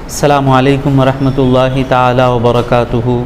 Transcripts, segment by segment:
السلام علیکم ورحمۃ اللہ تعالی وبرکاتہ۔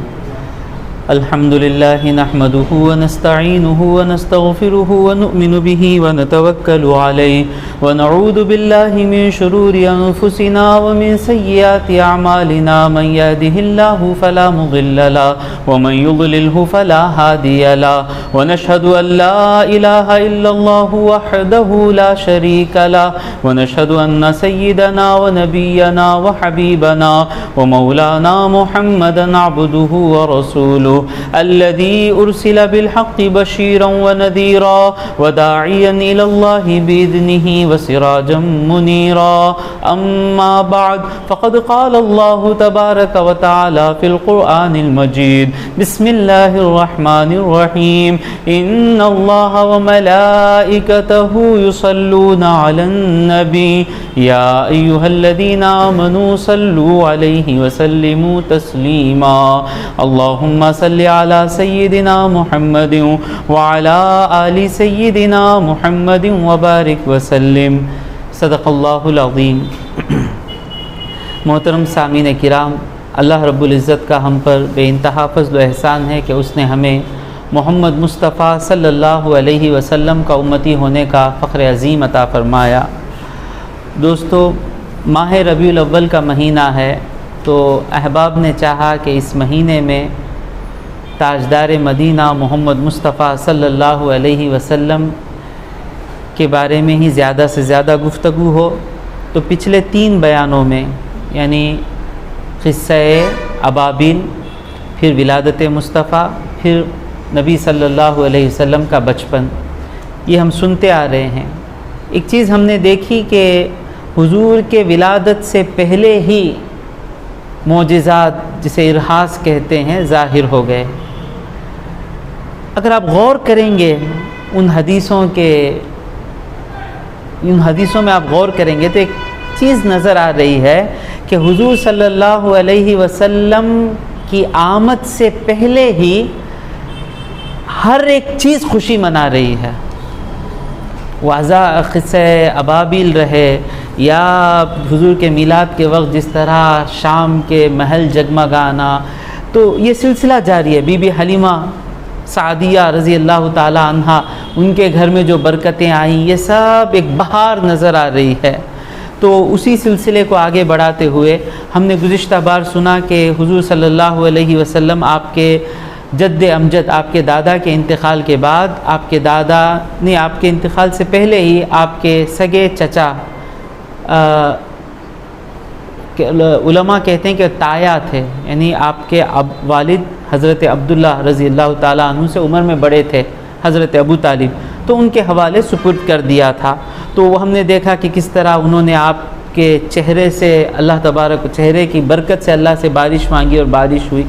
الحمد للہ نحمده ونستعینه ونستغفره ونؤمن به ونتوکل علیہ ونعوذ باللہ من شرور انفسنا ومن سیئات اعمالنا، من یهده اللہ فلا مضل له ومن یضللہ فلا ہادی له، ونشهد ان لا الہ الا اللہ وحدہ لا شریک له، ونشهد ان سیدنا ونبینا وحبیبنا ومولانا محمدا عبده ورسولہ الذي أرسل بالحق بشيرا ونذيرا وداعيا إلى الله بإذنه وسراجا منيرا. أما بعد فقد قال الله تبارك وتعالى في القرآن المجيد: بسم الله الرحمن الرحيم. إن الله وملائكته يصلون على النبي يا أيها الذين آمنوا صلوا عليه وسلموا تسليما. اللهم صل علی سیدنا محمد وعلی آل سیدنا محمد وبارک وسلم. صدق اللہ العظیم. محترم سامعین کرام، اللہ رب العزت کا ہم پر بے انتہا فضل و احسان ہے کہ اس نے ہمیں محمد مصطفیٰ صلی اللہ علیہ وسلم کا امتی ہونے کا فخر عظیم عطا فرمایا. دوستو، ماہ ربیع الاول کا مہینہ ہے، تو احباب نے چاہا کہ اس مہینے میں تاجدار مدینہ محمد مصطفیٰ صلی اللہ علیہ وسلم کے بارے میں ہی زیادہ سے زیادہ گفتگو ہو. تو پچھلے 3 بیانوں میں، یعنی قصہ ابابیل، پھر ولادت مصطفیٰ، پھر نبی صلی اللہ علیہ وسلم کا بچپن، یہ ہم سنتے آ رہے ہیں. ایک چیز ہم نے دیکھی کہ حضور کے ولادت سے پہلے ہی معجزات، جسے ارہاس کہتے ہیں، ظاہر ہو گئے. اگر آپ غور کریں گے ان حدیثوں میں آپ غور کریں گے تو ایک چیز نظر آ رہی ہے کہ حضور صلی اللہ علیہ وسلم کی آمد سے پہلے ہی ہر ایک چیز خوشی منا رہی ہے. واضح قصہ ابابیل رہے یا حضور کے میلاد کے وقت جس طرح شام کے محل جگمگانا، تو یہ سلسلہ جاری ہے. بی بی حلیمہ سعدیہ رضی اللہ تعالی عنہا، ان کے گھر میں جو برکتیں آئیں، یہ سب ایک بہار نظر آ رہی ہے. تو اسی سلسلے کو آگے بڑھاتے ہوئے ہم نے گزشتہ بار سنا کہ حضور صلی اللہ علیہ وسلم آپ کے جد امجد، آپ کے دادا کے انتقال کے بعد، آپ کے دادا نے آپ کے انتقال سے پہلے ہی آپ کے سگے چچا، علماء کہتے ہیں کہ تایا تھے، یعنی آپ کے والد حضرت عبداللہ رضی اللہ تعالیٰ عنہ سے عمر میں بڑے تھے، حضرت ابو طالب، تو ان کے حوالے سپرد کر دیا تھا. تو وہ ہم نے دیکھا کہ کس طرح انہوں نے آپ کے چہرے سے اللہ تبارک، چہرے کی برکت سے اللہ سے بارش مانگی اور بارش ہوئی.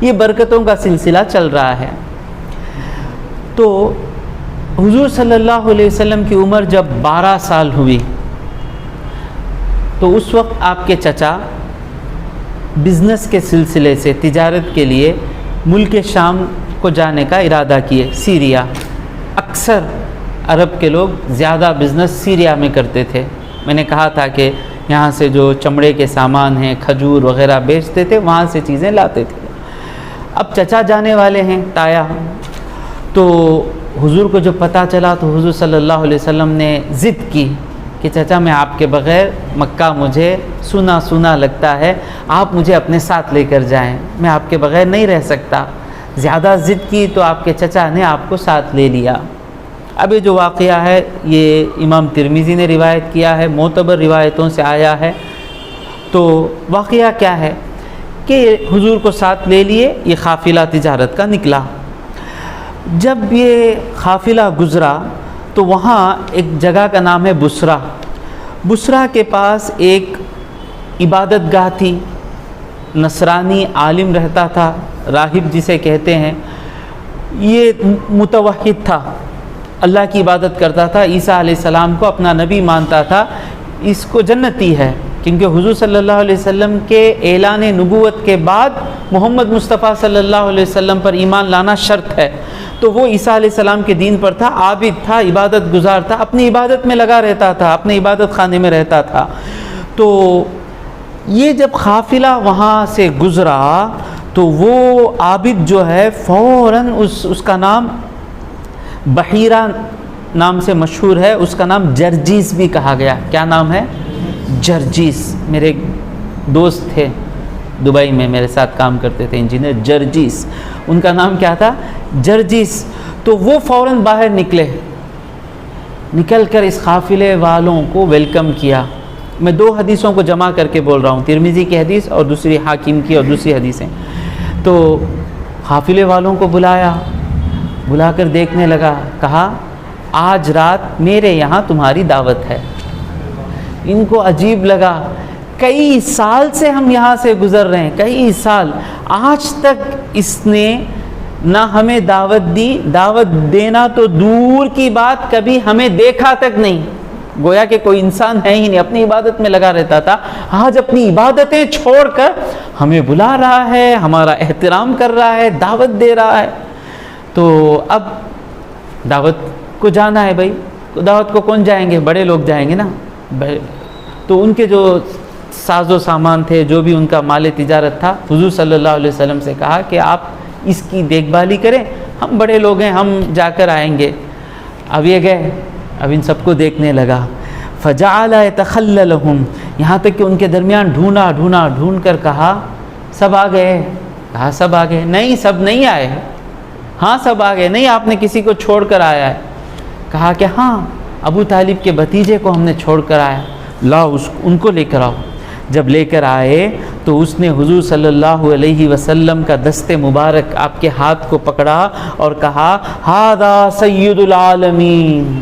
یہ برکتوں کا سلسلہ چل رہا ہے. تو حضور صلی اللہ علیہ وسلم کی عمر جب 12 سال ہوئی تو اس وقت آپ کے چچا بزنس کے سلسلے سے، تجارت کے لیے ملک شام کو جانے کا ارادہ کیے. سیریا، اکثر عرب کے لوگ زیادہ بزنس سیریا میں کرتے تھے. میں نے کہا تھا کہ یہاں سے جو چمڑے کے سامان ہیں، کھجور وغیرہ بیچتے تھے، وہاں سے چیزیں لاتے تھے. اب چچا جانے والے ہیں، تایا. تو حضور کو جو پتہ چلا تو حضور صلی اللہ علیہ وسلم نے ضد کی کہ چچا، میں آپ کے بغیر مکہ مجھے سونا سونا لگتا ہے، آپ مجھے اپنے ساتھ لے کر جائیں، میں آپ کے بغیر نہیں رہ سکتا. زیادہ ضد کی تو آپ کے چچا نے آپ کو ساتھ لے لیا. اب یہ جو واقعہ ہے یہ امام ترمذی نے روایت کیا ہے، معتبر روایتوں سے آیا ہے. تو واقعہ کیا ہے کہ حضور کو ساتھ لے لیے، یہ قافلہ تجارت کا نکلا. جب یہ قافلہ گزرا تو وہاں ایک جگہ کا نام ہے بصرہ. بصرہ کے پاس ایک عبادت گاہ تھی. نصرانی عالم رہتا تھا، راہب جسے کہتے ہیں. یہ متوحد تھا، اللہ کی عبادت کرتا تھا، عیسیٰ علیہ السلام کو اپنا نبی مانتا تھا. اس کو جنتی ہے کیونکہ حضور صلی اللہ علیہ وسلم کے اعلان نبوت کے بعد محمد مصطفیٰ صلی اللہ علیہ وسلم پر ایمان لانا شرط ہے. تو وہ عیسیٰ علیہ السلام کے دین پر تھا، عابد تھا، عبادت گزار تھا، اپنی عبادت میں لگا رہتا تھا، اپنے عبادت خانے میں رہتا تھا. تو یہ جب قافلہ وہاں سے گزرا تو وہ عابد جو ہے فوراً اس کا نام بحیرہ نام سے مشہور ہے، اس کا نام جرجیس بھی کہا گیا. کیا نام ہے؟ جرجیس. میرے ایک دوست تھے دبئی میں، میرے ساتھ کام کرتے تھے، انجینئر جرجیس، ان کا نام کیا تھا؟ جرجیس. تو وہ فوراً باہر نکل کر اس قافلے والوں کو ویلکم کیا. میں 2 حدیثوں کو جمع کر کے بول رہا ہوں، ترمذی کی حدیث اور دوسری حاکم کی اور دوسری حدیثیں. تو قافلے والوں کو بلا کر دیکھنے لگا، کہا آج رات میرے یہاں تمہاری دعوت ہے. ان کو عجیب لگا، کئی سال سے ہم یہاں سے گزر رہے ہیں، کئی سال، آج تک اس نے نہ ہمیں دعوت دی، دعوت دینا تو دور کی بات، کبھی ہمیں دیکھا تک نہیں. گویا کہ کوئی انسان ہے ہی نہیں، اپنی عبادت میں لگا رہتا تھا. آج اپنی عبادتیں چھوڑ کر ہمیں بلا رہا ہے، ہمارا احترام کر رہا ہے، دعوت دے رہا ہے. تو اب دعوت کو جانا ہے بھائی، دعوت کو کون جائیں گے؟ بڑے لوگ جائیں گے نا. تو ان کے جو ساز و سامان تھے، جو بھی ان کا مال تجارت تھا، حضور صلی اللہ علیہ وسلم سے کہا کہ آپ اس کی دیکھ بھالی کریں، ہم بڑے لوگ ہیں، ہم جا کر آئیں گے. اب یہ گئے، اب ان سب کو دیکھنے لگا. فجعل يتخللهم، یہاں تک کہ ان کے درمیان ڈھونڈ کر کہا سب آ گئے؟ کہا سب آ گئے. نہیں، سب نہیں آئے. ہاں سب آ گئے. نہیں، آپ نے کسی کو چھوڑ کر آیا ہے. کہا کہ ہاں، ابو طالب کے بھتیجے کو ہم نے چھوڑ کر آیا. لاؤ ان کو لے کر آؤ. جب لے کر آئے تو اس نے حضور صلی اللہ علیہ وسلم کا دست مبارک، آپ کے ہاتھ کو پکڑا اور کہا ھذا سید العالمین،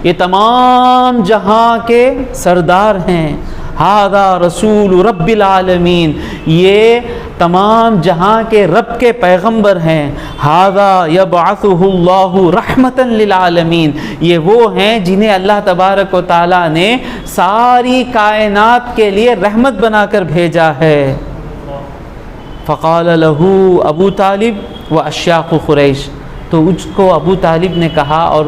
یہ تمام جہاں کے سردار ہیں. ھذا رسول رب العالمین، یہ تمام جہاں کے رب کے پیغمبر ہیں. ھذا یبعثہ اللہ رحمتا للعالمین، یہ وہ ہیں جنہیں اللہ تبارک و تعالیٰ نے ساری کائنات کے لیے رحمت بنا کر بھیجا ہے. فقال له ابو طالب و اشیاخ قریش، تو اس کو ابو طالب نے کہا اور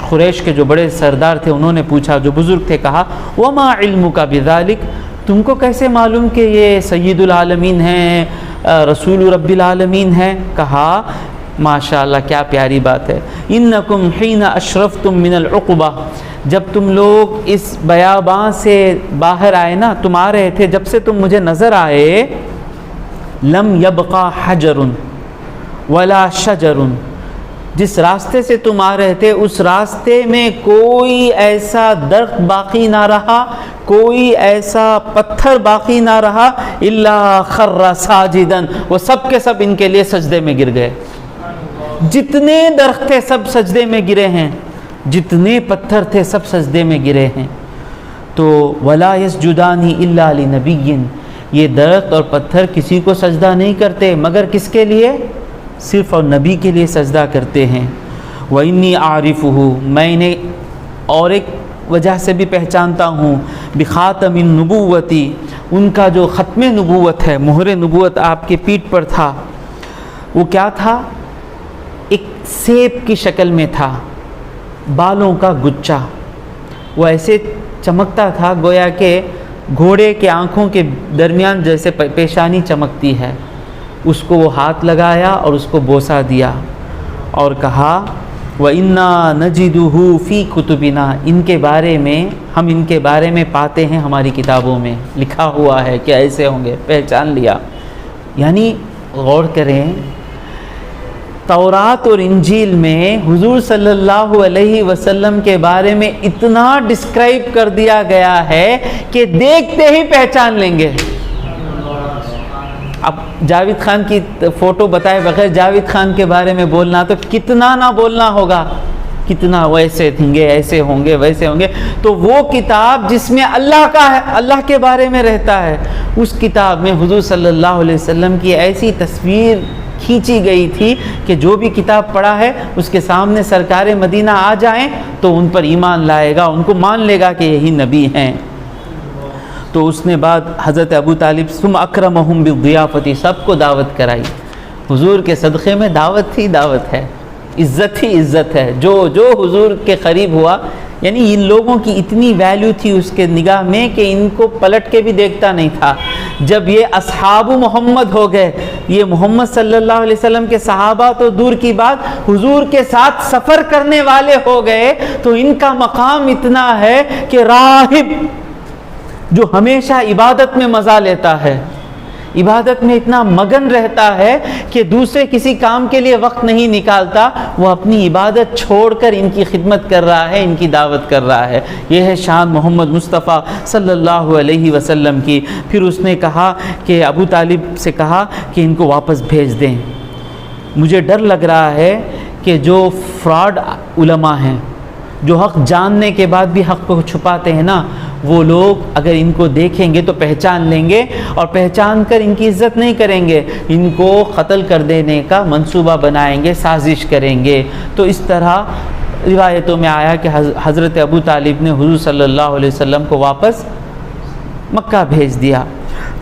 قریش کے جو بڑے سردار تھے انہوں نے پوچھا، جو بزرگ تھے، کہا وما علمک بذلک، تم کو کیسے معلوم کہ یہ سید العالمین ہیں، رسول رب العالمین ہیں؟ کہا ماشاءاللہ، کیا پیاری بات ہے. انکم حین اشرفتم من العقبہ، جب تم لوگ اس بیاباں سے باہر آئے نا، تم آ رہے تھے، جب سے تم مجھے نظر آئے، لم یبقى حجر ولا شجر، جس راستے سے تم آ رہے تھے اس راستے میں کوئی ایسا درخت باقی نہ رہا، کوئی ایسا پتھر باقی نہ رہا، الا خر ساجدا، وہ سب کے سب ان کے لیے سجدے میں گر گئے. جتنے درخت تھے سب سجدے میں گرے ہیں، جتنے پتھر تھے سب سجدے میں گرے ہیں. تو ولا یسجدان الا لنبی، یہ درخت اور پتھر کسی کو سجدہ نہیں کرتے مگر کس کے لیے؟ صرف اور نبی کے لیے سجدہ کرتے ہیں. وَإِنِّي أَعْرِفُهُ، میں انہیں اور ایک وجہ سے بھی پہچانتا ہوں، بِخَاتَمِ النُّبُوَّةِ، ان کا جو ختم نبوت ہے، مہر نبوت آپ کے پیٹھ پر تھا، وہ کیا تھا؟ ایک سیب کی شکل میں تھا، بالوں کا گچھا، وہ ایسے چمکتا تھا گویا کہ گھوڑے کے آنکھوں کے درمیان جیسے پیشانی چمکتی ہے. اس کو وہ ہاتھ لگایا اور اس کو بوسہ دیا اور کہا وَإِنَّا نَجِدُهُ فِي كُتُبِنَا، ان کے بارے میں، ہم ان کے بارے میں پاتے ہیں، ہماری کتابوں میں لکھا ہوا ہے کہ ایسے ہوں گے. پہچان لیا. یعنی غور کریں، تورات اور انجیل میں حضور صلی اللہ علیہ وسلم کے بارے میں اتنا ڈسکرائب کر دیا گیا ہے کہ دیکھتے ہی پہچان لیں گے. اب جاوید خان کی فوٹو بتائے بغیر جاوید خان کے بارے میں بولنا تو کتنا نہ بولنا ہوگا، کتنا ویسے ہوں گے، ایسے ہوں گے، ویسے ہوں گے. تو وہ کتاب جس میں اللہ کا ہے، اللہ کے بارے میں رہتا ہے، اس کتاب میں حضور صلی اللہ علیہ وسلم کی ایسی تصویر کھینچی گئی تھی کہ جو بھی کتاب پڑھا ہے اس کے سامنے سرکار مدینہ آ جائیں تو ان پر ایمان لائے گا، ان کو مان لے گا کہ یہی نبی ہیں. تو اس نے بعد حضرت ابو طالب ثم اکرمہم بالضیافۃ، سب کو دعوت کرائی. حضور کے صدقے میں دعوت ہی دعوت ہے، عزت ہی عزت ہے. جو حضور کے قریب ہوا یعنی ان لوگوں کی اتنی ویلیو تھی اس کے نگاہ میں کہ ان کو پلٹ کے بھی دیکھتا نہیں تھا۔ جب یہ اصحاب محمد ہو گئے، یہ محمد صلی اللہ علیہ وسلم کے صحابہ تو دور کی بات، حضور کے ساتھ سفر کرنے والے ہو گئے، تو ان کا مقام اتنا ہے کہ راہب جو ہمیشہ عبادت میں مزہ لیتا ہے، عبادت میں اتنا مگن رہتا ہے کہ دوسرے کسی کام کے لیے وقت نہیں نکالتا، وہ اپنی عبادت چھوڑ کر ان کی خدمت کر رہا ہے، ان کی دعوت کر رہا ہے۔ یہ ہے شان محمد مصطفیٰ صلی اللہ علیہ وسلم کی۔ پھر اس نے کہا کہ ابو طالب سے کہا کہ ان کو واپس بھیج دیں، مجھے ڈر لگ رہا ہے کہ جو فراڈ علماء ہیں، جو حق جاننے کے بعد بھی حق کو چھپاتے ہیں نا، وہ لوگ اگر ان کو دیکھیں گے تو پہچان لیں گے، اور پہچان کر ان کی عزت نہیں کریں گے، ان کو قتل کر دینے کا منصوبہ بنائیں گے، سازش کریں گے۔ تو اس طرح روایتوں میں آیا کہ حضرت ابو طالب نے حضور صلی اللہ علیہ وسلم کو واپس مکہ بھیج دیا۔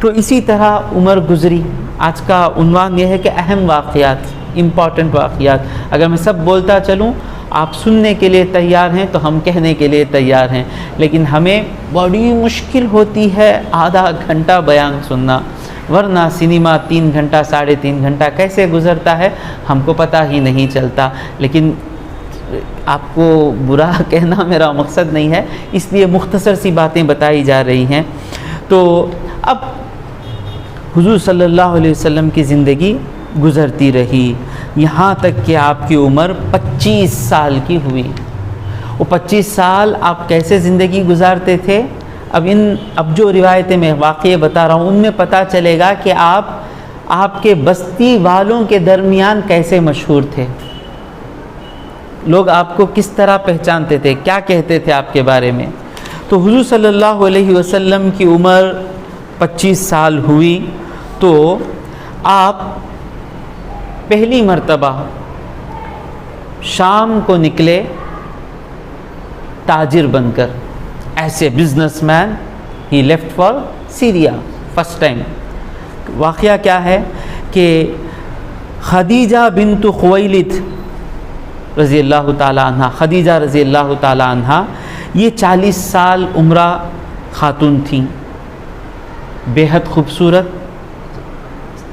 تو اسی طرح عمر گزری۔ آج کا عنوان یہ ہے کہ اہم واقعات، امپورٹنٹ واقعات۔ اگر میں سب بولتا چلوں، آپ سننے کے لیے تیار ہیں تو ہم کہنے کے لیے تیار ہیں، لیکن ہمیں بڑی مشکل ہوتی ہے آدھا گھنٹہ بیان سننا، ورنہ سنیما 3 گھنٹہ 3.5 گھنٹہ کیسے گزرتا ہے ہم کو پتہ ہی نہیں چلتا۔ لیکن آپ کو برا کہنا میرا مقصد نہیں ہے، اس لیے مختصر سی باتیں بتائی جا رہی ہیں۔ تو اب حضور صلی اللہ علیہ وسلم کی زندگی گزرتی رہی، یہاں تک کہ آپ کی عمر 25 سال کی ہوئی۔ وہ 25 سال آپ کیسے زندگی گزارتے تھے؟ اب جو روایتیں میں واقعے بتا رہا ہوں ان میں پتہ چلے گا کہ آپ کے بستی والوں کے درمیان کیسے مشہور تھے، لوگ آپ کو کس طرح پہچانتے تھے، کیا کہتے تھے آپ کے بارے میں۔ تو حضور صلی اللہ علیہ وسلم کی عمر 25 سال ہوئی تو آپ پہلی مرتبہ شام کو نکلے تاجر بن کر، ایسے business man. He left for Syria first time. واقعہ کیا ہے کہ خدیجہ بنت خویلد رضی اللہ تعالی عنہ، خدیجہ رضی اللہ تعالی عنہ، یہ 40 سال عمرہ خاتون تھیں، بے حد خوبصورت،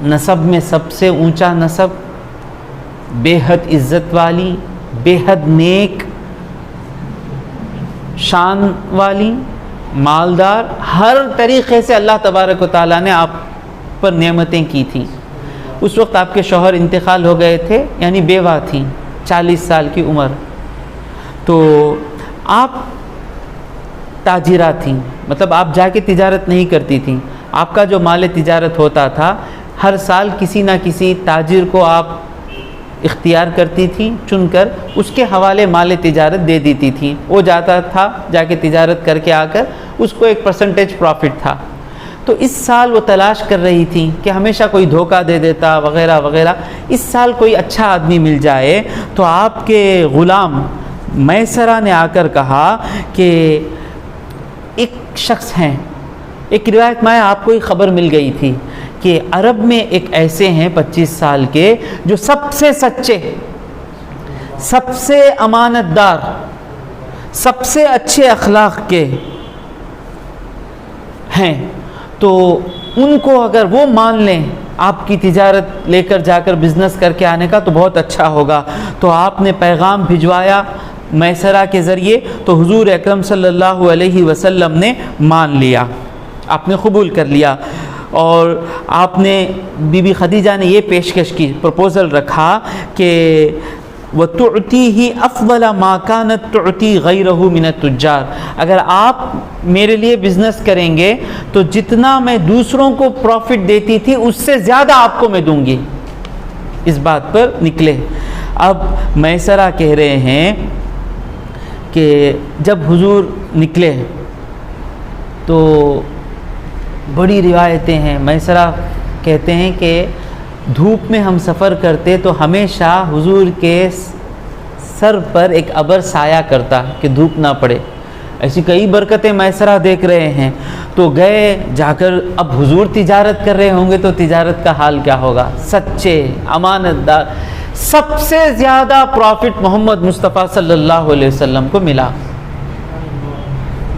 نسب میں سب سے اونچا نسب، بے حد عزت والی، بے حد نیک، شان والی، مالدار، ہر طریقے سے اللہ تبارک و تعالیٰ نے آپ پر نعمتیں کی تھیں۔ اس وقت آپ کے شوہر انتقال ہو گئے تھے، یعنی بیوہ تھیں، 40 سال کی عمر۔ تو آپ تاجرہ تھیں، مطلب آپ جا کے تجارت نہیں کرتی تھیں، آپ کا جو مال تجارت ہوتا تھا ہر سال کسی نہ کسی تاجر کو آپ اختیار کرتی تھیں، چن کر اس کے حوالے مال تجارت دے دیتی تھیں، وہ جاتا تھا جا کے تجارت کر کے آ کر اس کو ایک پرسنٹیج پروفٹ تھا۔ تو اس سال وہ تلاش کر رہی تھیں کہ ہمیشہ کوئی دھوکہ دے دیتا وغیرہ وغیرہ، اس سال کوئی اچھا آدمی مل جائے۔ تو آپ کے غلام میسرہ نے آ کر کہا کہ ایک شخص ہیں، ایک روایت میں آپ کو ایک خبر مل گئی تھی کہ عرب میں ایک ایسے ہیں 25 سال کے جو سب سے سچے، سب سے امانت دار، سب سے اچھے اخلاق کے ہیں، تو ان کو اگر وہ مان لیں آپ کی تجارت لے کر جا کر بزنس کر کے آنے کا تو بہت اچھا ہوگا۔ تو آپ نے پیغام بھجوایا میسرہ کے ذریعے، تو حضور اکرم صلی اللہ علیہ وسلم نے مان لیا، آپ نے قبول کر لیا، اور آپ نے بی بی خدیجہ نے یہ پیشکش کی، پروپوزل رکھا کہ وَتُعْتِيهِ أَفْضَلَ مَا كَانَتْ تُعْتِي غَيْرَهُ مِنَ التُّجَّارِ، اگر آپ میرے لیے بزنس کریں گے تو جتنا میں دوسروں کو پروفٹ دیتی تھی اس سے زیادہ آپ کو میں دوں گی۔ اس بات پر نکلے۔ اب میسرہ کہہ رہے ہیں کہ جب حضور نکلے تو بڑی روایتیں ہیں، میسرہ کہتے ہیں کہ دھوپ میں ہم سفر کرتے تو ہمیشہ حضور کے سر پر ایک ابر سایہ کرتا کہ دھوپ نہ پڑے۔ ایسی کئی برکتیں میسرہ دیکھ رہے ہیں، تو گئے جا کر، اب حضور تجارت کر رہے ہوں گے تو تجارت کا حال کیا ہوگا، سچے، امانت دار، سب سے زیادہ پروفٹ محمد مصطفیٰ صلی اللہ علیہ وسلم کو ملا۔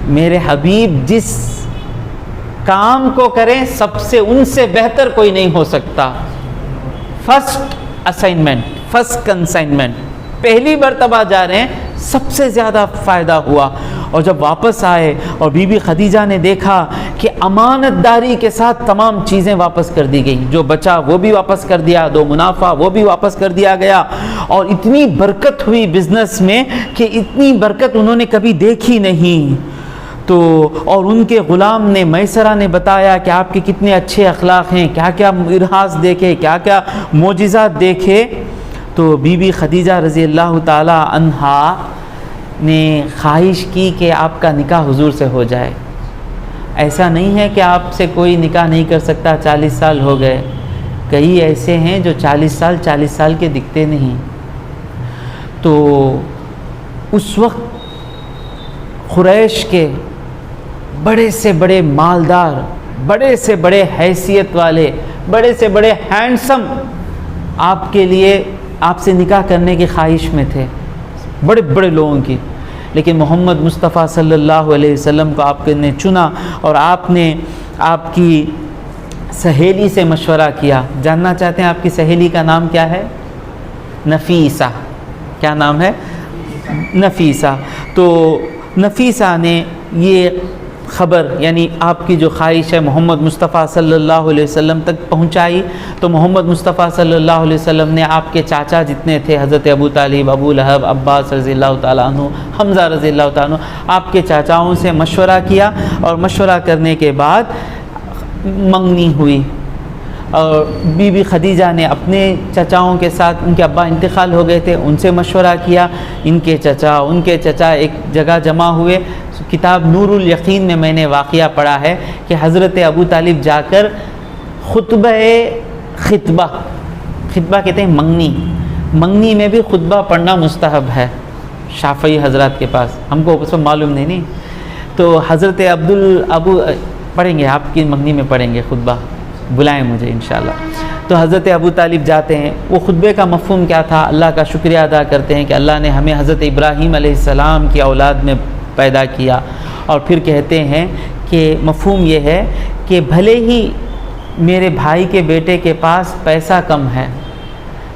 میرے حبیب جس کام کو کریں سب سے ان سے بہتر کوئی نہیں ہو سکتا. فرسٹ اسائنمنٹ، فرسٹ کنسائنمنٹ، پہلی مرتبہ جا رہے ہیں، سب سے زیادہ فائدہ ہوا. اور جب واپس آئے اور بی بی خدیجہ نے دیکھا کہ امانت داری کے ساتھ تمام چیزیں واپس کر دی گئیں، جو بچا وہ بھی واپس کر دیا، دو منافع وہ بھی واپس کر دیا گیا، اور اتنی برکت ہوئی بزنس میں کہ اتنی برکت انہوں نے کبھی دیکھی نہیں. تو اور ان کے غلام نے میسرہ نے بتایا کہ آپ کے کتنے اچھے اخلاق ہیں، کیا کیا ارہاس دیکھے، کیا کیا معجزات دیکھے. تو بی بی خدیجہ رضی اللہ تعالی عنہا نے خواہش کی کہ آپ کا نکاح حضور سے ہو جائے. ایسا نہیں ہے کہ آپ سے کوئی نکاح نہیں کر سکتا، 40 سال ہو گئے. کئی ایسے ہیں جو 40 سال کے دکھتے نہیں. تو اس وقت قریش کے بڑے سے بڑے مالدار، بڑے سے بڑے حیثیت والے، بڑے سے بڑے ہینڈسم آپ کے لیے آپ سے نکاح کرنے کی خواہش میں تھے، بڑے بڑے لوگوں کی. لیکن محمد مصطفیٰ صلی اللہ علیہ وسلم کو آپ نے چنا اور آپ نے آپ کی سہیلی سے مشورہ کیا. جاننا چاہتے ہیں آپ کی سہیلی کا نام کیا ہے؟ نفیسہ. کیا نام ہے؟ نفیسہ. تو نفیسہ نے یہ خبر، یعنی آپ کی جو خواہش ہے، محمد مصطفیٰ صلی اللہ علیہ وسلم تک پہنچائی. تو محمد مصطفیٰ صلی اللہ علیہ وسلم نے آپ کے چاچا جتنے تھے، حضرت ابو طالب، ابو لہب، عباس رضی اللہ تعالیٰ عنہ، حمزہ رضی اللہ تعالیٰ عنہ، آپ کے چاچاؤں سے مشورہ کیا. اور مشورہ کرنے کے بعد منگنی ہوئی. اور بی بی خدیجہ نے اپنے چچاؤں کے ساتھ، ان کے ابا انتقال ہو گئے تھے، ان سے مشورہ کیا. ان کے چچا ایک جگہ جمع ہوئے. کتاب نور الیقین میں میں نے واقعہ پڑھا ہے کہ حضرت ابو طالب جا کر خطبہ کہتے ہیں منگنی میں بھی خطبہ پڑھنا مستحب ہے شافعی حضرات کے پاس، ہم کو اس میں معلوم نہیں. تو حضرت ابو پڑھیں گے، آپ کی منگنی میں پڑھیں گے خطبہ، بلائیں مجھے انشاءاللہ. تو حضرت ابو طالب جاتے ہیں. وہ خطبے کا مفہوم کیا تھا؟ اللہ کا شکریہ ادا کرتے ہیں کہ اللہ نے ہمیں حضرت ابراہیم علیہ السلام کی اولاد میں پیدا کیا. اور پھر کہتے ہیں کہ مفہوم یہ ہے کہ بھلے ہی میرے بھائی کے بیٹے کے پاس پیسہ کم ہے،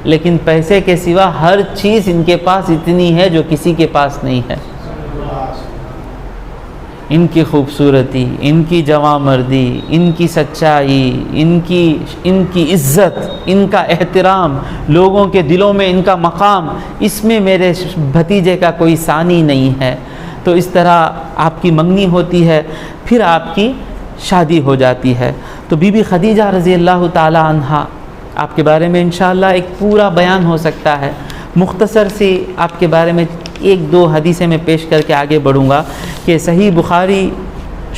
لیکن پیسے کے سوا ہر چیز ان کے پاس اتنی ہے جو کسی کے پاس نہیں ہے. ان کی خوبصورتی، ان کی جواں مردی، ان کی سچائی، ان کی عزت، ان کا احترام، لوگوں کے دلوں میں ان کا مقام، اس میں میرے بھتیجے کا کوئی ثانی نہیں ہے. تو اس طرح آپ کی منگنی ہوتی ہے، پھر آپ کی شادی ہو جاتی ہے. تو بی بی خدیجہ رضی اللہ تعالی عنہا، آپ کے بارے میں انشاءاللہ ایک پورا بیان ہو سکتا ہے. مختصر سی آپ کے بارے میں ایک دو حدیثیں میں پیش کر کے آگے بڑھوں گا. کہ صحیح بخاری،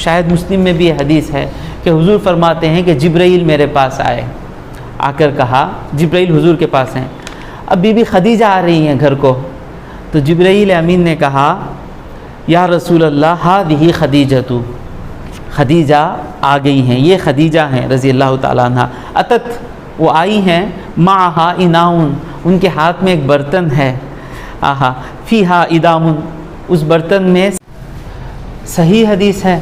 شاید مسلم میں بھی یہ حدیث ہے کہ حضور فرماتے ہیں کہ جبرائیل میرے پاس آئے، آ کر کہا، جبرائیل حضور کے پاس ہیں. اب بی بی خدیجہ آ رہی ہیں گھر کو. تو جبرائیل امین نے کہا، یا رسول اللہ ہذہ خدیجۃ، خدیجہ آ گئی ہیں، یہ خدیجہ ہیں رضی اللہ تعالیٰ عنہ. اتت، وہ آئی ہیں، معہا اناؤن، ان کے ہاتھ میں ایک برتن ہے، فیہا ادام، اس برتن میں. صحیح حدیث ہے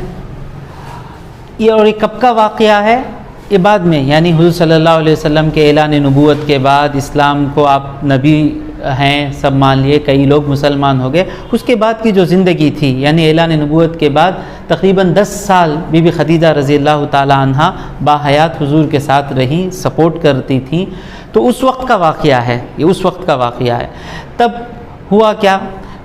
یہ. اور یہ کب کا واقعہ ہے؟ یہ بعد میں، یعنی حضور صلی اللہ علیہ وسلم کے اعلان نبوت کے بعد، اسلام کو آپ نبی ہیں سب مان لیے، کئی لوگ مسلمان ہو گئے. اس کے بعد کی جو زندگی تھی، یعنی اعلان نبوت کے بعد تقریباً 10 سال بی بی خدیجہ رضی اللہ تعالی عنہا باحیات حضور کے ساتھ رہیں، سپورٹ کرتی تھیں. تو اس وقت کا واقعہ ہے یہ، اس وقت کا واقعہ ہے. تب ہوا کیا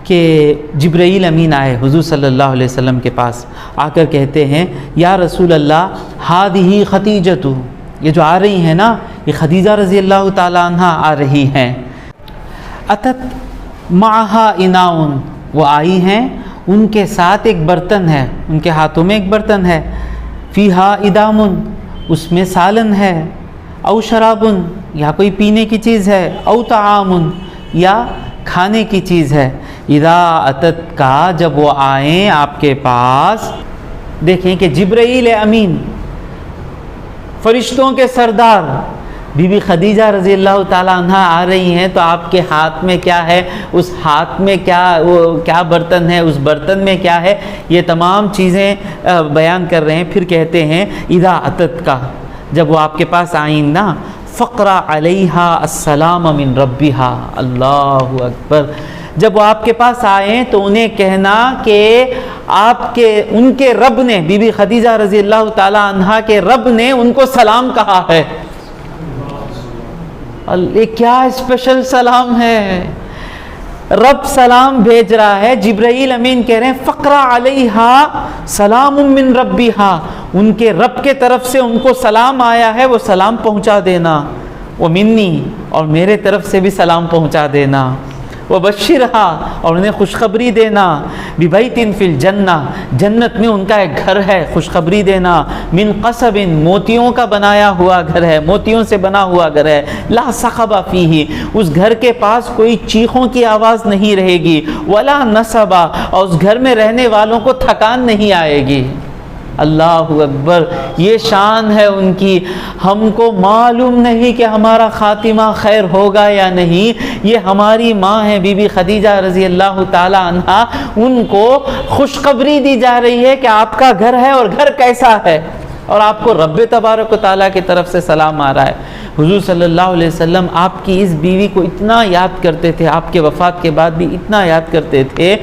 کہ جبرائیل امین آئے حضور صلی اللہ علیہ وسلم کے پاس، آ کر کہتے ہیں، یا رسول اللہ ہذہ خدیجۃ، یہ جو آ رہی ہیں نا، یہ خدیجہ رضی اللہ تعالی عنہا آ رہی ہیں. اتت معہا اناؤن، وہ آئی ہیں، ان کے ساتھ ایک برتن ہے، ان کے ہاتھوں میں ایک برتن ہے. فیہا ادام، اس میں سالن ہے. او شراب، یا کوئی پینے کی چیز ہے. او طعام، یا کھانے کی چیز ہے. اذا اتت کا، جب وہ آئیں آپ کے پاس. دیکھیں کہ جبرائیل امین، فرشتوں کے سردار، بی بی خدیجہ رضی اللہ تعالیٰ عنہ آ رہی ہیں تو آپ کے ہاتھ میں کیا ہے، اس ہاتھ میں کیا برتن ہے، اس برتن میں کیا ہے، یہ تمام چیزیں بیان کر رہے ہیں۔ پھر کہتے ہیں اذا اتت کا، جب وہ آپ کے پاس آئیں نا، فقرا علیہا السلام من ربہا، اللہ اکبر، جب وہ آپ کے پاس آئیں تو انہیں کہنا کہ ان کے رب نے، بی بی خدیجہ رضی اللہ تعالی عنہا کے رب نے ان کو سلام کہا ہے۔ یہ کیا اسپیشل سلام ہے، رب سلام بھیج رہا ہے۔ جبرائیل امین کہہ رہے ہیں فقرا علیہا سلام من ربہا، ان کے رب کے طرف سے ان کو سلام آیا ہے، وہ سلام پہنچا دینا، وہ منی، اور میرے طرف سے بھی سلام پہنچا دینا، وبشرہا، اور انہیں خوشخبری دینا، ببیت فی الجنہ، جنت میں ان کا ایک گھر ہے، خوشخبری دینا، من قصب، موتیوں کا بنایا ہوا گھر ہے، موتیوں سے بنا ہوا گھر ہے، لا صخب فیہ، اس گھر کے پاس کوئی چیخوں کی آواز نہیں رہے گی، ولا نصب، اور اس گھر میں رہنے والوں کو تھکان نہیں آئے گی۔ اللہ اکبر، یہ شان ہے ان کی۔ ہم کو معلوم نہیں کہ ہمارا خاتمہ خیر ہوگا یا نہیں، یہ ہماری ماں ہے بی بی خدیجہ رضی اللہ تعالی عنہا، ان کو خوشخبری دی جا رہی ہے کہ آپ کا گھر ہے، اور گھر کیسا ہے، اور آپ کو رب تبارک و تعالیٰ کی طرف سے سلام آ رہا ہے۔ حضور صلی اللہ علیہ وسلم آپ کی اس بیوی کو اتنا یاد کرتے تھے، آپ کے وفات کے بعد بھی اتنا یاد کرتے تھے۔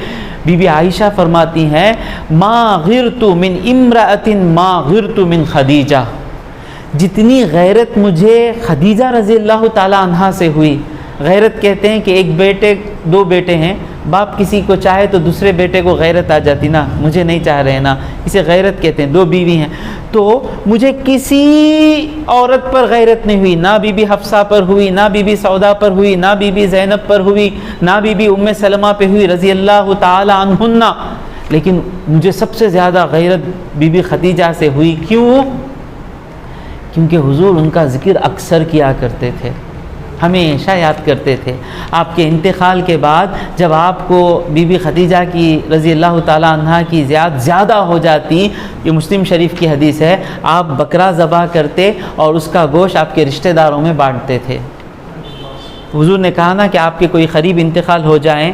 بی بی عائشہ فرماتی ہیں ما غرت من امرأۃ ما غرت من خدیجہ، جتنی غیرت مجھے خدیجہ رضی اللہ تعالی عنہا سے ہوئی۔ غیرت کہتے ہیں کہ ایک بیٹے، دو بیٹے ہیں، باپ کسی کو چاہے تو دوسرے بیٹے کو غیرت آ جاتی نا، مجھے نہیں چاہ رہے نا، اسے غیرت کہتے ہیں۔ دو بیوی ہیں تو مجھے کسی عورت پر غیرت نہیں ہوئی، نہ بی بی حفصہ پر ہوئی، نہ بی بی سودا پر ہوئی، نہ بی بی زینب پر ہوئی، نہ بی بی ام سلمہ پہ ہوئی رضی اللہ تعالی عنہن، لیکن مجھے سب سے زیادہ غیرت بی بی خدیجہ سے ہوئی۔ کیوں؟ کیونکہ حضور ان کا ذکر اکثر کیا کرتے تھے، ہمیشہ یاد کرتے تھے۔ آپ کے انتقال کے بعد جب آپ کو بی بی خدیجہ کی رضی اللہ تعالی عنہا کی زیادہ ہو جاتی، یہ مسلم شریف کی حدیث ہے، آپ بکرا ذبح کرتے اور اس کا گوشت آپ کے رشتہ داروں میں بانٹتے تھے۔ حضور نے کہا نا کہ آپ کے کوئی قریب انتقال ہو جائیں،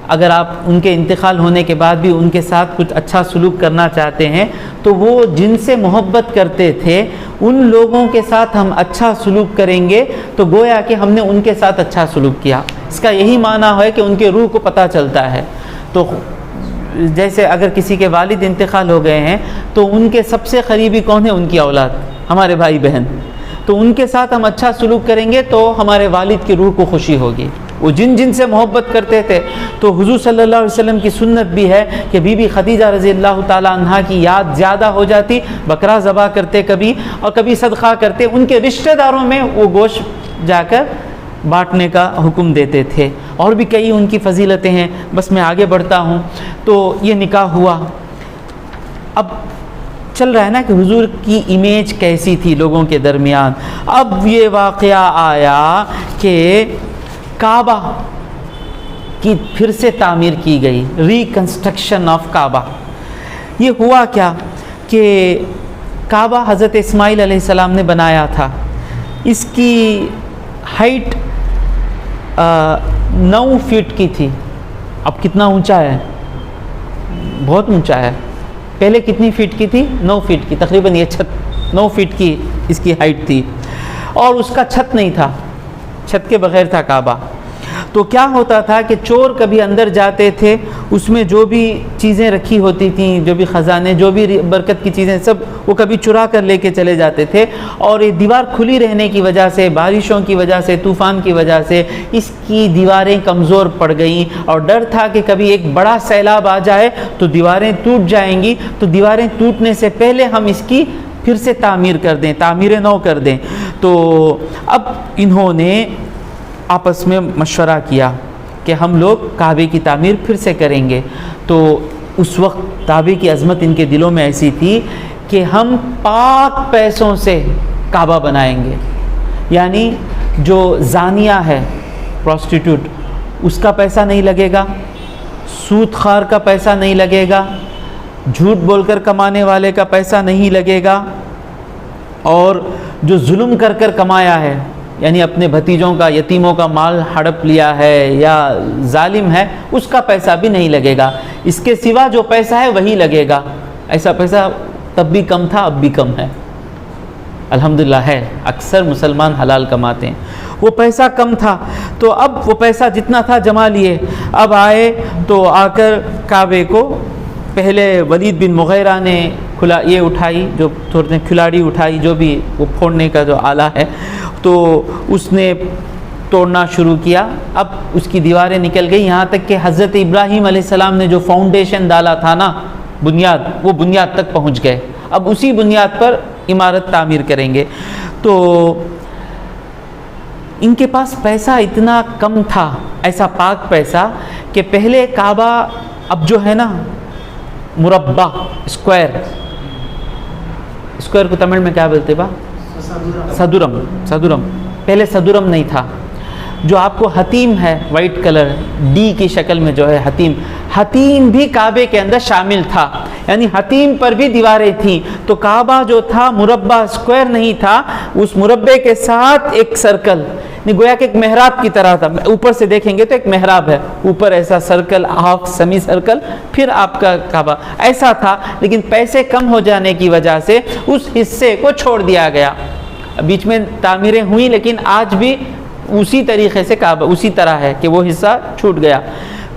اگر آپ ان کے انتقال ہونے کے بعد بھی ان کے ساتھ کچھ اچھا سلوک کرنا چاہتے ہیں تو وہ جن سے محبت کرتے تھے ان لوگوں کے ساتھ ہم اچھا سلوک کریں گے تو گویا کہ ہم نے ان کے ساتھ اچھا سلوک کیا۔ اس کا یہی معنی ہے کہ ان کے روح کو پتہ چلتا ہے۔ تو جیسے اگر کسی کے والد انتقال ہو گئے ہیں تو ان کے سب سے قریبی کون ہے؟ ان کی اولاد، ہمارے بھائی بہن، تو ان کے ساتھ ہم اچھا سلوک کریں گے تو ہمارے والد کی روح کو خوشی ہوگی، وہ جن سے محبت کرتے تھے۔ تو حضور صلی اللہ علیہ وسلم کی سنت بھی ہے کہ بی بی خدیجہ رضی اللہ تعالی عنہا کی یاد زیادہ ہو جاتی، بکرا ذبح کرتے کبھی، اور کبھی صدقہ کرتے، ان کے رشتہ داروں میں وہ گوشت جا کر بانٹنے کا حکم دیتے تھے۔ اور بھی کئی ان کی فضیلتیں ہیں، بس میں آگے بڑھتا ہوں۔ تو یہ نکاح ہوا، اب چل رہا ہے نا کہ حضور کی امیج کیسی تھی لوگوں کے درمیان۔ اب یہ واقعہ آیا کہ کعبہ کی پھر سے تعمیر کی گئی، ریکنسٹرکشن آف کعبہ۔ یہ ہوا کیا کہ کعبہ حضرت اسماعیل علیہ السلام نے بنایا تھا، اس کی ہائٹ 9 فٹ کی تھی، اب کتنا اونچا ہے؟ بہت اونچا ہے۔ پہلے کتنی فٹ کی تھی؟ 9 فٹ کی، تقریباً یہ چھت 9 فٹ کی اس کی ہائٹ تھی، اور اس کا چھت نہیں تھا، چھت کے بغیر تھا کعبہ۔ تو کیا ہوتا تھا کہ چور کبھی اندر جاتے تھے، اس میں جو بھی چیزیں رکھی ہوتی تھیں، جو بھی خزانے، جو بھی برکت کی چیزیں، سب وہ کبھی چرا کر لے کے چلے جاتے تھے، اور یہ دیوار کھلی رہنے کی وجہ سے، بارشوں کی وجہ سے، طوفان کی وجہ سے اس کی دیواریں کمزور پڑ گئیں، اور ڈر تھا کہ کبھی ایک بڑا سیلاب آ جائے تو دیواریں ٹوٹ جائیں گی، تو دیواریں ٹوٹنے سے پہلے ہم اس کی پھر سے تعمیر کر دیں، تعمیر نو کر دیں۔ تو اب انہوں نے آپس میں مشورہ کیا کہ ہم لوگ کعبے کی تعمیر پھر سے کریں گے۔ تو اس وقت کعبے کی عظمت ان کے دلوں میں ایسی تھی کہ ہم پاک پیسوں سے کعبہ بنائیں گے، یعنی جو زانیہ ہے، پروسٹیٹیوٹ، اس کا پیسہ نہیں لگے گا، سود خار کا پیسہ نہیں لگے گا، جھوٹ بول کر کمانے والے کا پیسہ نہیں لگے گا، اور جو ظلم کر کر کمایا ہے یعنی اپنے بھتیجوں کا یتیموں کا مال ہڑپ لیا ہے یا ظالم ہے اس کا پیسہ بھی نہیں لگے گا، اس کے سوا جو پیسہ ہے وہی لگے گا۔ ایسا پیسہ تب بھی کم تھا، اب بھی کم ہے، الحمدللہ ہے، اکثر مسلمان حلال کماتے ہیں۔ وہ پیسہ کم تھا تو اب وہ پیسہ جتنا تھا جما لیے، اب آئے تو آ کر کعبے کو پہلے ولید بن مغیرہ نے یہ اٹھائی، جو تھوڑے کھلاڑی اٹھائی، جو بھی وہ پھوڑنے کا جو آلہ ہے، تو اس نے توڑنا شروع کیا۔ اب اس کی دیواریں نکل گئی، یہاں تک کہ حضرت ابراہیم علیہ السلام نے جو فاؤنڈیشن ڈالا تھا نا، بنیاد، وہ بنیاد تک پہنچ گئے۔ اب اسی بنیاد پر عمارت تعمیر کریں گے۔ تو ان کے پاس پیسہ اتنا کم تھا، ایسا پاک پیسہ کہ پہلے کعبہ، اب جو ہے نا مربع، اسکوائر کو تمل میں کیا بولتے با؟ صدورم۔ پہلے صدورم نہیں تھا، جو آپ کو حتیم ہے وائٹ کلر ڈی کی شکل میں جو ہے حتیم بھی کعبے کے اندر شامل تھا، یعنی حتیم پر بھی دیواریں تھیں۔ تو کعبہ جو تھا مربع، اسکوائر نہیں تھا، اس مربع کے ساتھ ایک سرکل، گویا کہ ایک محراب کی طرح تھا۔ اوپر سے دیکھیں گے تو ایک محراب ہے، اوپر ایسا سرکل، ہاف سیمی سرکل، پھر آپ کا کعبہ ایسا تھا۔ لیکن پیسے کم ہو جانے کی وجہ سے اس حصے کو چھوڑ دیا گیا۔ بیچ میں تعمیریں ہوئیں، لیکن آج بھی اسی طریقے سے کعبہ اسی طرح ہے کہ وہ حصہ چھوٹ گیا۔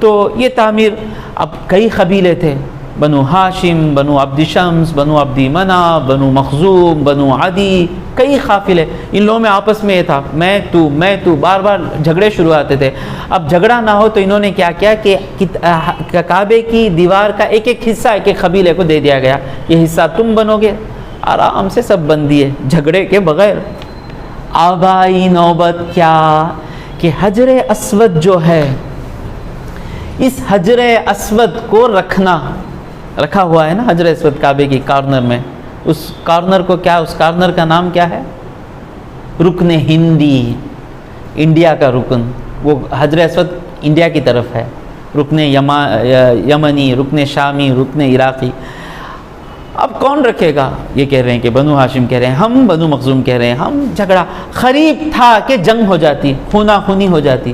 تو یہ تعمیر، اب کئی قبیلے تھے، بنو ہاشم، بنو عبد شمس، بنو عبد مناف، بنو مخزوم، بنو عدی، کئی قافلے، ان لوگوں میں آپس میں یہ تھا میں تو بار بار جھگڑے شروع آتے تھے۔ اب جھگڑا نہ ہو تو انہوں نے کیا کیا کہ کعبے کی دیوار کا ایک ایک حصہ ایک ایک قبیلے کو دے دیا گیا، یہ حصہ تم بنو گے، آرام سے سب بن دیے جھگڑے کے بغیر۔ اب آئی نوبت کیا کہ حجر اسود جو ہے، اس حجر اسود کو رکھا ہوا ہے نا، حجر اسود کعبے کی کارنر میں، اس کارنر کو کیا، اس کارنر کا نام کیا ہے؟ رکن ہندی، انڈیا کا رکن، وہ حجر اسود انڈیا کی طرف ہے، رکن یمنی، رکن شامی، رکن عراقی۔ اب کون رکھے گا؟ یہ کہہ رہے ہیں کہ بنو ہاشم کہہ رہے ہیں، ہم بنو مخزوم کہہ رہے ہیں، ہم جھگڑا قریب تھا کہ جنگ ہو جاتی، خونہ خونی ہو جاتی۔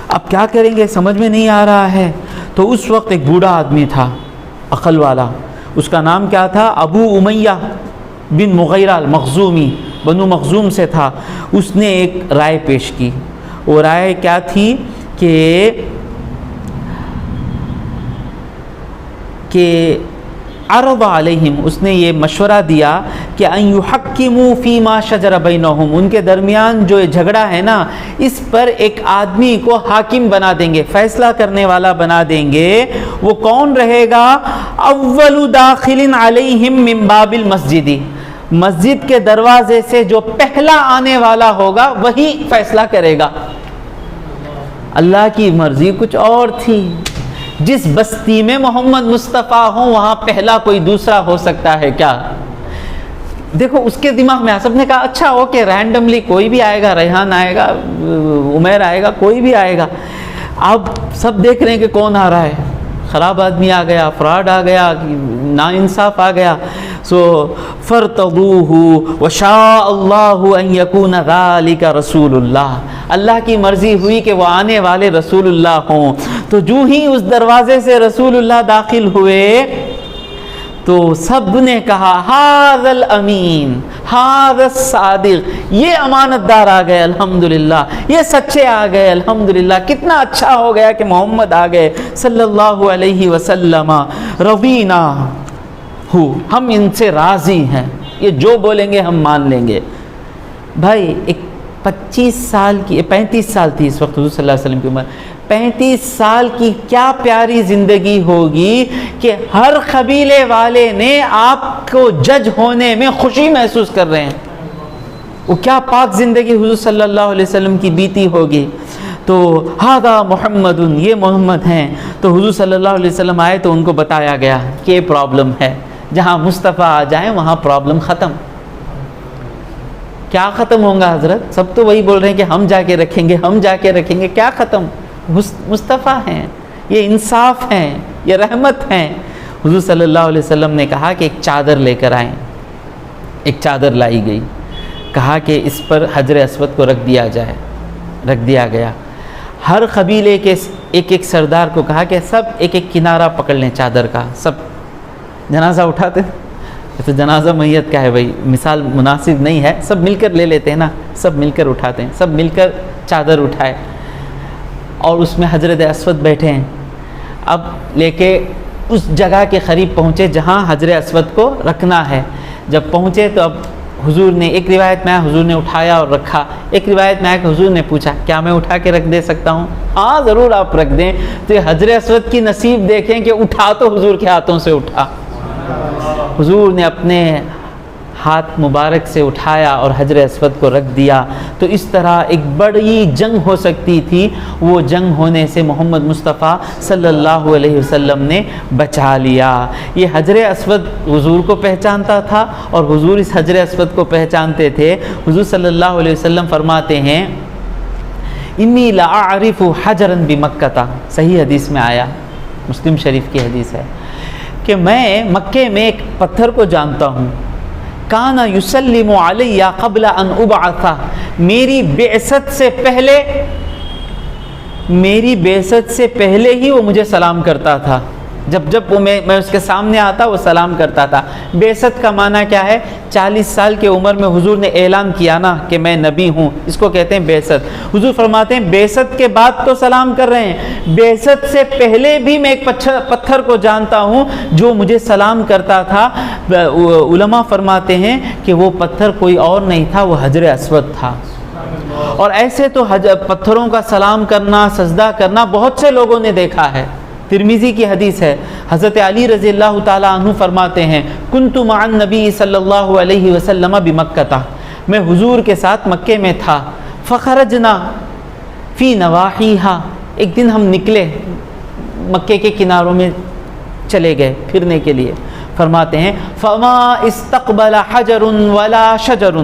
اب کیا کریں گے سمجھ میں نہیں آ رہا ہے۔ تو اس وقت ایک بوڑھا آدمی تھا عقل والا، اس کا نام کیا تھا؟ ابو امیہ بن مغیرہ المخزومی، بنو مخزوم سے تھا۔ اس نے ایک رائے پیش کی، وہ رائے کیا تھی کہ عرض علیہم، اس نے یہ مشورہ دیا کہ ان یحکموا فیما شجر بینہم، ان کے درمیان جو جھگڑا ہے نا، اس پر ایک آدمی کو حاکم بنا دیں گے، فیصلہ کرنے والا بنا دیں گے۔ وہ کون رہے گا؟ اول داخل علیہم من باب المسجد، مسجد کے دروازے سے جو پہلا آنے والا ہوگا وہی فیصلہ کرے گا۔ اللہ کی مرضی کچھ اور تھی، جس بستی میں محمد مصطفیٰ ہوں وہاں پہلا کوئی دوسرا ہو سکتا ہے کیا؟ دیکھو اس کے دماغ میں سب نے کہا اچھا ہو کہ رینڈملی کوئی بھی آئے گا، ریحان آئے گا، عمیر آئے گا، کوئی بھی آئے گا۔ اب سب دیکھ رہے ہیں کہ کون آ رہا ہے، خراب آدمی آ گیا، فراڈ آ گیا، ناانصاف آ گیا۔ سو فَارْتَضُوهُ وَشَاءَ اللَّهُ أَن يَكُونَ ذَلِكَ رَسُولُ اللَّهِ، اللہ کی مرضی ہوئی کہ وہ آنے والے رسول اللہ ہوں۔ تو جو ہی اس دروازے سے رسول اللہ داخل ہوئے تو سب نے کہا ھذا الامین، ھذا الصادق، یہ امانت دار آ گئے الحمدللہ، یہ سچے آ گئے الحمدللہ، کتنا اچھا ہو گیا کہ محمد آ گئے صلی اللہ علیہ وسلم، رضینا ہو، ہم ان سے راضی ہیں، یہ جو بولیں گے ہم مان لیں گے۔ بھائی ایک 35 سال تھی اس وقت حضور صلی اللہ علیہ وسلم کی عمر، 35 سال کی کیا پیاری زندگی ہوگی کہ ہر قبیلے والے نے آپ کو جج ہونے میں خوشی محسوس کر رہے ہیں۔ وہ کیا پاک زندگی حضور صلی اللہ علیہ وسلم کی بیتی ہوگی۔ تو ھذا محمد، یہ محمد ہیں۔ تو حضور صلی اللہ علیہ وسلم آئے تو ان کو بتایا گیا کہ یہ پرابلم ہے، جہاں مصطفیٰ آ جائیں وہاں پرابلم ختم۔ کیا ختم ہوگا حضرت؟ سب تو وہی بول رہے ہیں کہ ہم جا کے رکھیں گے، ہم جا کے رکھیں گے، کیا ختم؟ مصطفیٰ ہیں، یہ انصاف ہیں، یہ رحمت ہیں۔ حضور صلی اللہ علیہ وسلم نے کہا کہ ایک چادر لے کر آئیں۔ ایک چادر لائی گئی، کہا کہ اس پر حجر اسود کو رکھ دیا گیا۔ ہر قبیلے کے ایک ایک سردار کو کہا کہ سب ایک ایک کنارہ پکڑ لیں چادر کا، سب جنازہ اٹھاتے تو جنازہ میت کا ہے بھائی، مثال مناسب نہیں ہے، سب مل کر لے لیتے ہیں نا، سب مل کر اٹھاتے ہیں، سب مل کر چادر اٹھائے اور اس میں حجر اسود بیٹھے ہیں۔ اب لے کے اس جگہ کے قریب پہنچے جہاں حجر اسود کو رکھنا ہے۔ جب پہنچے تو اب حضور نے، ایک روایت میں حضور نے اٹھایا اور رکھا، ایک روایت میں کہ حضور نے پوچھا کیا میں اٹھا کے رکھ دے سکتا ہوں؟ ہاں ضرور آپ رکھ دیں۔ تو یہ حجر اسود کی نصیب دیکھیں کہ اٹھا تو حضور کے ہاتھوں سے اٹھا، حضور نے اپنے ہاتھ مبارک سے اٹھایا اور حجر اسود کو رکھ دیا۔ تو اس طرح ایک بڑی جنگ ہو سکتی تھی، وہ جنگ ہونے سے محمد مصطفیٰ صلی اللہ علیہ وسلم نے بچا لیا۔ یہ حجر اسود حضور کو پہچانتا تھا اور حضور اس حجر اسود کو پہچانتے تھے۔ حضور صلی اللہ علیہ وسلم فرماتے ہیں انی لاعرف حجرا بمکہ، صحیح حدیث میں آیا، مسلم شریف کی حدیث ہے کہ میں مکے میں ایک پتھر کو جانتا ہوں، کانا یسلم علی قبل ان ابعث، میری بعثت سے پہلے ہی وہ مجھے سلام کرتا تھا۔ جب وہ میں اس کے سامنے آتا وہ سلام کرتا تھا۔ بعثت کا معنی کیا ہے؟ 40 سال کی عمر میں حضور نے اعلان کیا نا کہ میں نبی ہوں، اس کو کہتے ہیں بعثت۔ حضور فرماتے ہیں بعثت کے بعد تو سلام کر رہے ہیں، بعثت سے پہلے بھی میں ایک پتھر کو جانتا ہوں جو مجھے سلام کرتا تھا۔ علماء فرماتے ہیں کہ وہ پتھر کوئی اور نہیں تھا، وہ حجر اسود تھا۔ اور ایسے تو پتھروں کا سلام کرنا، سجدہ کرنا بہت سے لوگوں نے دیکھا ہے۔ ترمذی کی حدیث ہے، حضرت علی رضی اللہ تعالیٰ عنہ فرماتے ہیں کنت مع النبی صلی اللہ علیہ وسلم بمکہ، میں حضور کے ساتھ مکے میں تھا، فخرجنا فی نواحیہا، ایک دن ہم نکلے مکے کے کناروں میں چلے گئے پھرنے کے لیے۔ فرماتے ہیں فما استقبل حجر ولا شجر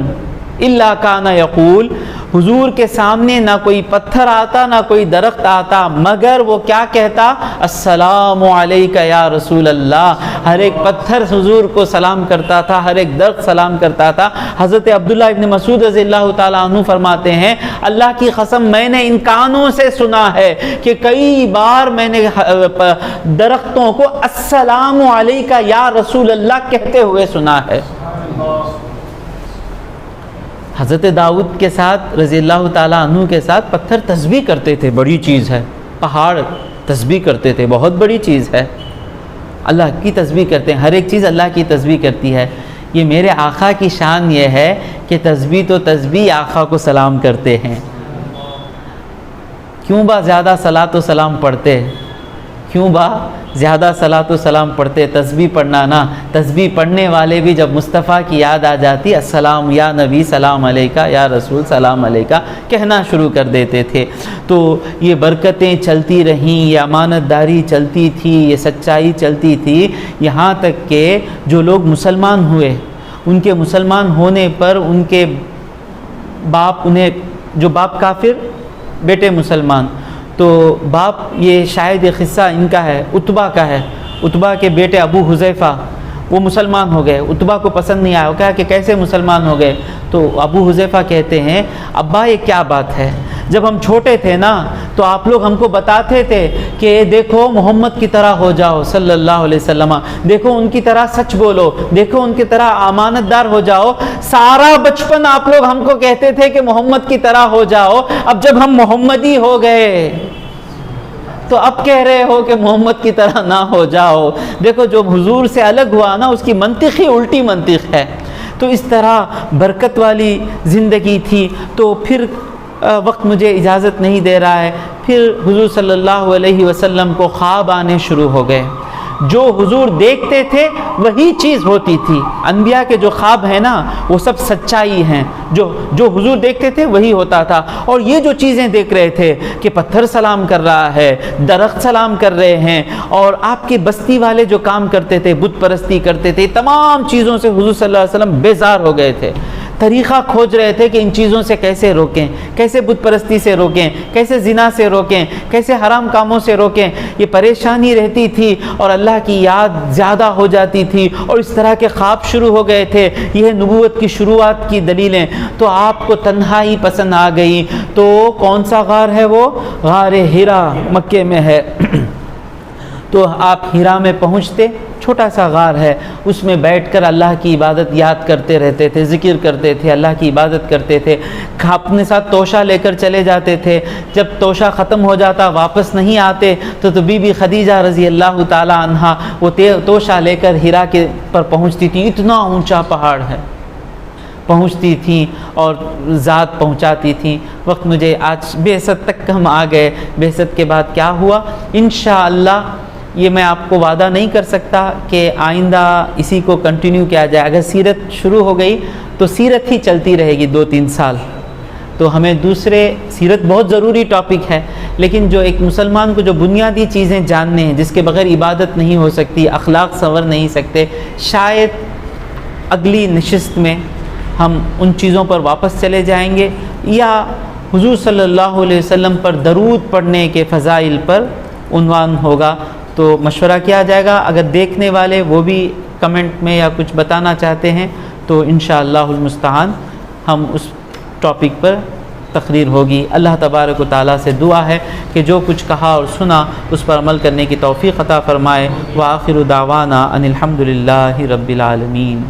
الا کان یقول، حضور کے سامنے نہ کوئی پتھر آتا نہ کوئی درخت آتا مگر وہ کیا کہتا؟ السلام علیک یا رسول اللہ۔ ہر ایک پتھر حضور کو سلام کرتا تھا، ہر ایک درخت سلام کرتا تھا۔ حضرت عبداللہ ابن مسعود رضی اللہ تعالیٰ عنہ فرماتے ہیں اللہ کی قسم میں نے ان کانوں سے سنا ہے کہ کئی بار میں نے درختوں کو السلام علیک یا رسول اللہ کہتے ہوئے سنا ہے۔ حضرت داؤد کے ساتھ رضی اللہ تعالیٰ عنہ کے ساتھ پتھر تسبیح کرتے تھے، بڑی چیز ہے، پہاڑ تسبیح کرتے تھے، بہت بڑی چیز ہے، اللہ کی تسبیح کرتے ہیں، ہر ایک چیز اللہ کی تسبیح کرتی ہے۔ یہ میرے آقا کی شان یہ ہے کہ تسبیح تو تسبیح آقا کو سلام کرتے ہیں۔ کیوں با زیادہ صلاۃ و سلام پڑھتے، کیوں با زیادہ صلاۃ و سلام پڑھتے؟ تسبیح پڑھنا نا، تسبیح پڑھنے والے بھی جب مصطفیٰ کی یاد آ جاتی السلام یا نبی سلام علیکہ یا رسول سلام علیکہ کہنا شروع کر دیتے تھے۔ تو یہ برکتیں چلتی رہیں، یہ امانت داری چلتی تھی، یہ سچائی چلتی تھی، یہاں تک کہ جو لوگ مسلمان ہوئے ان کے مسلمان ہونے پر ان کے باپ، انہیں جو باپ کافر بیٹے مسلمان، تو باپ، یہ شاید یہ قصہ ان کا ہے، عتبہ کا ہے، عتبہ کے بیٹے ابو حذیفہ وہ مسلمان ہو گئے، عتبہ کو پسند نہیں آیا، وہ کہا کہ کیسے مسلمان ہو گئے؟ تو ابو حذیفہ کہتے ہیں ابا یہ کیا بات ہے، جب ہم چھوٹے تھے نا تو آپ لوگ ہم کو بتاتے تھے کہ دیکھو محمد کی طرح ہو جاؤ صلی اللہ علیہ وسلم، دیکھو ان کی طرح سچ بولو، دیکھو ان کی طرح امانت دار ہو جاؤ، سارا بچپن آپ لوگ ہم کو کہتے تھے کہ محمد کی طرح ہو جاؤ، اب جب ہم محمدی ہو گئے تو اب کہہ رہے ہو کہ محمد کی طرح نہ ہو جاؤ۔ دیکھو جو حضور سے الگ ہوا نا اس کی منطق ہی الٹی منطق ہے۔ تو اس طرح برکت والی زندگی تھی۔ تو پھر وقت مجھے اجازت نہیں دے رہا ہے، پھر حضور صلی اللہ علیہ وسلم کو خواب آنے شروع ہو گئے، جو حضور دیکھتے تھے وہی چیز ہوتی تھی۔ انبیاء کے جو خواب ہیں نا وہ سب سچائی ہیں، جو حضور دیکھتے تھے وہی ہوتا تھا۔ اور یہ جو چیزیں دیکھ رہے تھے کہ پتھر سلام کر رہا ہے، درخت سلام کر رہے ہیں، اور آپ کے بستی والے جو کام کرتے تھے، بت پرستی کرتے تھے، تمام چیزوں سے حضور صلی اللہ علیہ وسلم بیزار ہو گئے تھے، طریقہ کھوج رہے تھے کہ ان چیزوں سے کیسے روکیں، کیسے بت پرستی سے روکیں، کیسے زنا سے روکیں، کیسے حرام کاموں سے روکیں. یہ پریشانی رہتی تھی اور اللہ کی یاد زیادہ ہو جاتی تھی اور اس طرح کے خواب شروع ہو گئے تھے. یہ نبوت کی شروعات کی دلیلیں. تو آپ کو تنہائی پسند آ گئی. تو کون سا غار ہے؟ وہ غار ہرا مکے میں ہے. تو آپ ہرا میں پہنچتے، چھوٹا سا غار ہے، اس میں بیٹھ کر اللہ کی عبادت یاد کرتے رہتے تھے، ذکر کرتے تھے، اللہ کی عبادت کرتے تھے. اپنے ساتھ توشہ لے کر چلے جاتے تھے. جب توشہ ختم ہو جاتا، واپس نہیں آتے، تو بی بی خدیجہ رضی اللہ تعالی عنہا وہ توشہ لے کر ہرا کے پر پہنچتی تھی. اتنا اونچا پہاڑ ہے، پہنچتی تھیں اور ذات پہنچاتی تھیں. وقت مجھے آج بعثت تک ہم آ گئے. بعثت کے بعد کیا ہوا انشاءاللہ یہ میں آپ کو وعدہ نہیں کر سکتا کہ آئندہ اسی کو کنٹینیو کیا جائے. اگر سیرت شروع ہو گئی تو سیرت ہی چلتی رہے گی 2-3 سال. تو ہمیں دوسرے، سیرت بہت ضروری ٹاپک ہے، لیکن جو ایک مسلمان کو جو بنیادی چیزیں جاننے ہیں، جس کے بغیر عبادت نہیں ہو سکتی، اخلاق سنور نہیں سکتے، شاید اگلی نشست میں ہم ان چیزوں پر واپس چلے جائیں گے، یا حضور صلی اللہ علیہ وسلم پر درود پڑھنے کے فضائل پر عنوان ہوگا. تو مشورہ کیا جائے گا. اگر دیکھنے والے وہ بھی کمنٹ میں یا کچھ بتانا چاہتے ہیں تو انشاءاللہ المستعان ہم اس ٹاپک پر تقریر ہوگی. اللہ تبارک و تعالیٰ سے دعا ہے کہ جو کچھ کہا اور سنا اس پر عمل کرنے کی توفیق عطا فرمائے. وآخر دعوانا ان الحمد للہ رب العالمین.